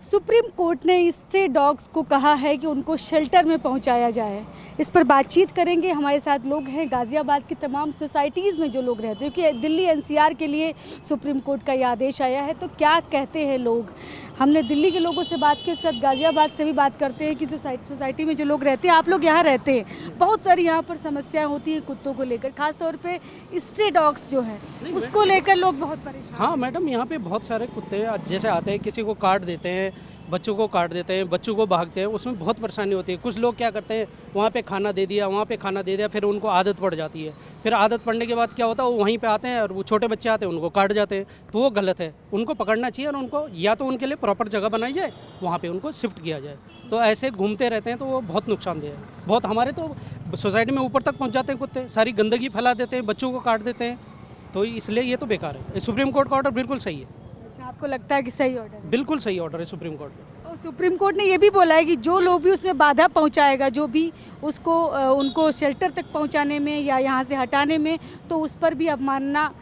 Supreme court ने stray dogs को कहा है कि उनको शेल्टर में पहुंचाया जाए। इस पर बातचीत करेंगे। हमारे साथ लोग हैं गाज़ियाबाद की तमाम सोसाइटीज़ में जो लोग रहते हैं, क्योंकि दिल्ली एनसीआर के लिए सुप्रीम कोर्ट का ये आदेश आया है। तो क्या कहते हैं लोग? हमने दिल्ली के लोगों से बात की, उसके बाद गाज़ियाबाद से भी बात करते हैं कि सोसाइटी में जो लोग रहते हैं, आप लोग यहाँ रहते हैं, बहुत सारी यहाँ पर समस्याएँ होती हैं कुत्तों को लेकर, खासतौर पर स्ट्रे डॉग्स जो हैं उसको लेकर लोग बहुत परेशान। हाँ मैडम, यहाँ पे बहुत सारे कुत्ते हैं, जैसे आते हैं किसी को काट देते हैं, बच्चों को काट देते हैं, बच्चों को भागते हैं, उसमें बहुत परेशानी होती है। कुछ लोग क्या करते हैं, वहाँ पे खाना दे दिया, वहाँ पे खाना दे दिया, फिर उनको आदत पड़ जाती है। फिर आदत पड़ने के बाद क्या होता है, वो वहीं पे आते हैं और वो छोटे बच्चे आते हैं, उनको काट जाते हैं। तो वो गलत है, उनको पकड़ना चाहिए और उनको या तो उनके लिए प्रॉपर जगह बनाई जाए, वहाँ पर उनको शिफ्ट किया जाए। तो ऐसे घूमते रहते हैं तो वो बहुत नुकसानदेह है। बहुत हमारे तो सोसाइटी में ऊपर तक पहुँच जाते हैं कुत्ते, सारी गंदगी फैला देते हैं, बच्चों को काट देते हैं। तो इसलिए ये तो बेकार है। सुप्रीम कोर्ट का ऑर्डर बिल्कुल सही है। अच्छा, आपको लगता है कि सही ऑर्डर है? बिल्कुल सही ऑर्डर है सुप्रीम कोर्ट का। और सुप्रीम कोर्ट ने ये भी बोला है कि जो लोग भी उसमें बाधा पहुंचाएगा, जो भी उसको उनको शेल्टर तक पहुंचाने में या यहाँ से हटाने में, तो उस पर भी अवमानना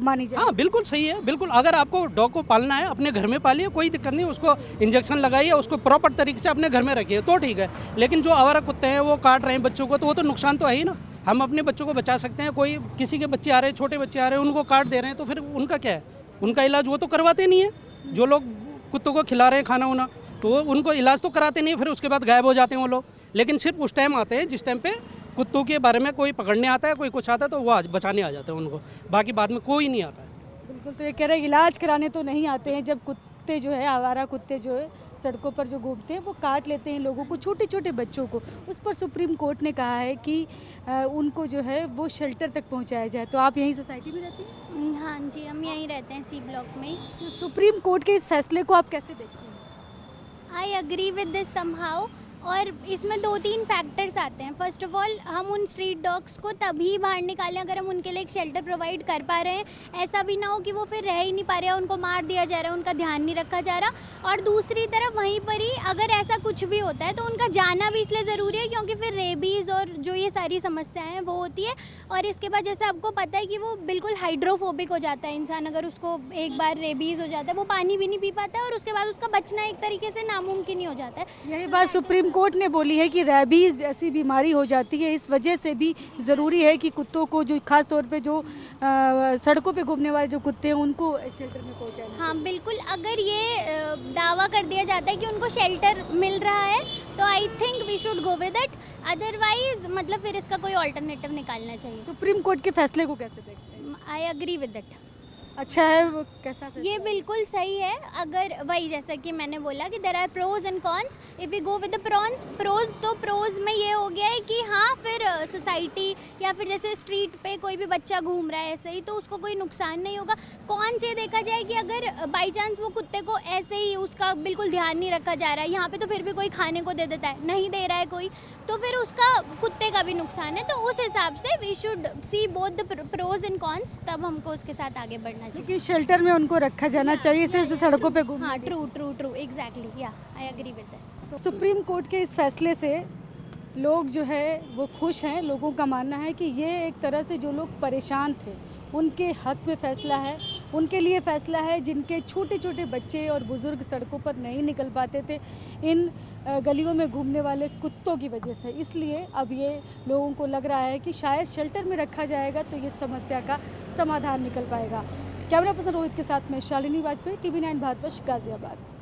मानी जाए। हाँ बिल्कुल सही है, बिल्कुल। अगर आपको डॉग को पालना है, अपने घर में पालिए, कोई दिक्कत नहीं। उसको इंजेक्शन लगाइए, उसको प्रॉपर तरीके से अपने घर में रखिए तो ठीक है। लेकिन जो आवारा कुत्ते हैं वो काट रहे हैं बच्चों को, तो वो तो नुकसान तो है ही ना। हम अपने बच्चों को बचा सकते हैं, कोई किसी के बच्चे आ रहे हैं, छोटे बच्चे आ रहे हैं, उनको काट दे रहे हैं, तो फिर उनका क्या है? उनका इलाज वो तो करवाते नहीं है। जो लोग कुत्तों को खिला रहे हैं खाना वाना, तो वो उनको इलाज तो कराते नहीं, फिर उसके बाद गायब हो जाते हैं वो लोग। लेकिन सिर्फ उस टाइम आते हैं जिस टाइम पे कुत्तों के बारे में कोई पकड़ने आता है, कोई कुछ आता है, तो वो बचाने आ जाते हैं उनको। बाकी बाद में कोई नहीं आता है। बिल्कुल, तो ये कह रहे हैं इलाज कराने तो नहीं आते हैं। जब कुत्ते जो है, आवारा कुत्ते जो है सड़कों पर जो घूमते हैं, वो काट लेते हैं लोगों को, छोटे छोटे बच्चों को। उस पर सुप्रीम कोर्ट ने कहा है कि उनको जो है वो शेल्टर तक पहुंचाया जाए। तो आप यहीं सोसाइटी में रहती हैं? हाँ जी, हम यहीं रहते हैं, सी ब्लॉक में। तो सुप्रीम कोर्ट के इस फैसले को आप कैसे देखते हैं? I agree with this somehow. और इसमें 2-3 फैक्टर्स आते हैं। फर्स्ट ऑफ ऑल, हम उन स्ट्रीट डॉग्स को तभी बाहर निकालें अगर हम उनके लिए एक शेल्टर प्रोवाइड कर पा रहे हैं। ऐसा भी ना हो कि वो फिर रह ही नहीं पा रहे हैं, उनको मार दिया जा रहा है, उनका ध्यान नहीं रखा जा रहा। और दूसरी तरफ वहीं पर ही अगर ऐसा कुछ भी होता है तो उनका जाना भी इसलिए ज़रूरी है क्योंकि फिर रेबीज़ और जो ये सारी समस्याएँ हैं वो होती है। और इसके बाद जैसे आपको पता है कि वो बिल्कुल हाइड्रोफोबिक हो जाता है इंसान। अगर उसको एक बार रेबीज़ हो जाता है, वो पानी भी नहीं पी पाता है और उसके बाद उसका बचना एक तरीके से नामुमकिन ही हो जाता है। यही बात सुप्रीम कोर्ट ने बोली है कि रैबीज जैसी बीमारी हो जाती है। इस वजह से भी ज़रूरी है कि कुत्तों को, जो खास तौर पे जो सड़कों पे घूमने वाले जो कुत्ते हैं, उनको शेल्टर में पहुंचाया। हाँ बिल्कुल, अगर ये दावा कर दिया जाता है कि उनको शेल्टर मिल रहा है तो I think we should go with it. Otherwise मतलब फिर इसका कोई ऑल्टरनेटिव निकालना चाहिए। सुप्रीम कोर्ट के फैसले को कैसे देखते हैं? I agree with it. अच्छा है, वो कैसा फैसला? ये बिल्कुल सही है। अगर वही जैसा कि मैंने बोला कि there are pros and cons. If we go with the pros, तो प्रोज में ये हो गया है कि हाँ फिर सोसाइटी या फिर जैसे स्ट्रीट पे कोई भी बच्चा घूम रहा है ऐसे ही, तो उसको कोई नुकसान नहीं होगा। कौन से देखा जाए कि अगर बाई चांस वो कुत्ते को ऐसे ही उसका बिल्कुल ध्यान नहीं रखा जा रहा है, यहाँ पे तो फिर भी कोई खाने को दे देता है, नहीं दे रहा है कोई, तो फिर उसका कुत्ते का भी नुकसान है। तो उस हिसाब से we should see both the pros and cons, तब हमको उसके साथ आगे बढ़ना चाहिए। कि शेल्टर में उनको रखा जाना चाहिए, इसे सड़कों पे घूमने। हाँ ट्रू एग्जैक्टली, या I agree with this. Supreme court के इस फैसले से लोग जो है वो खुश हैं। लोगों का मानना है कि ये एक तरह से जो लोग परेशान थे उनके हक में फ़ैसला है, उनके लिए फ़ैसला है जिनके छोटे छोटे बच्चे और बुज़ुर्ग सड़कों पर नहीं निकल पाते थे इन गलियों में घूमने वाले कुत्तों की वजह से। इसलिए अब ये लोगों को लग रहा है कि शायद शेल्टर में रखा जाएगा तो ये समस्या का समाधान निकल पाएगा। कैमरा पर्सन रोहित के साथ में शालिनी वाजपेयी, TV9 भारतवर्ष, गाज़ियाबाद।